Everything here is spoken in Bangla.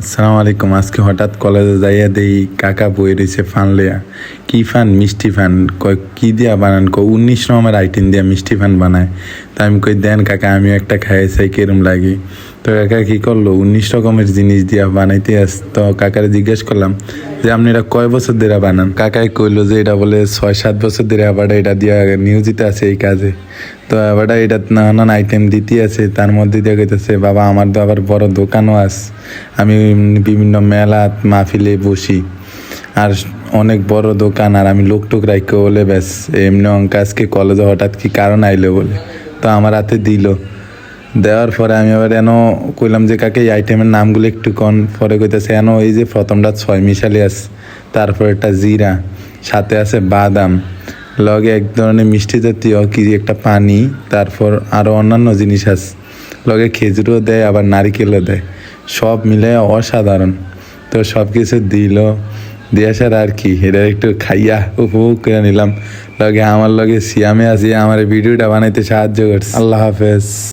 আসসালামু আলাইকুম। আজকে হঠাৎ কলেজে যাইয়া দেই কাকা বই রয়েছে ফান লিয়া। কি ফান? মিষ্টি ফান। কয় কি দিয়া বানান? 19 রকমের আইটেম দিয়া মিষ্টি ফান বানায়। তা আমি কই দেন কাকা, আমিও একটা খাই চাই কিরম লাগে। তো কাকা কি করলো, 19 রকমের জিনিস দিয়া বানাইতে তো কাকারে জিজ্ঞেস করলাম যে আপনি এটা কয় বছর ধরে বানান? কাকাই কইলো যে এটা বলে 6-7 বছর ধরে আবার এটা দিয়া নিয়োজিত আছে এই কাজে। তো আবার এটা নানান আইটেম দিতে আছে, তার মধ্যে দিয়ে কইতেছে বাবা আমার তো আবার বড় দোকানও আছে, আমি বিভিন্ন মেলা মাহফিলে বসি, আর অনেক বড় দোকান, আর আমি লোক টোক রাখি বলে ব্যাস এমনি অঙ্ক আজকে কলেজে হঠাৎ কি কারণ আইলো বলে তো আমার হাতে দিল। দেওয়ার পরে আমি আবার এন কইলাম যে কাকে এই আইটেমের নামগুলো একটু কন। পরে কইতেছে এন এই যে প্রথমটা 6 মিশালি আছে, তারপর একটা জিরা, সাথে আছে বাদাম, লগে এক ধরনের মিষ্টি জাতীয় কি একটা পানি, তারপর আরও অন্যান্য জিনিস আছে, লগে খেজুরও দেয় আবার নারিকেলও দেয়, সব মিলে অসাধারণ। তো সব কিছু দিল, দিয়ে আসার আর কি এটা একটু খাইয়া উপভোগ করে নিলাম। লগে আমার লগে সিয়ামে আসি আমার ভিডিওটা বানাইতে সাহায্য করছে। আল্লাহ হাফেজ।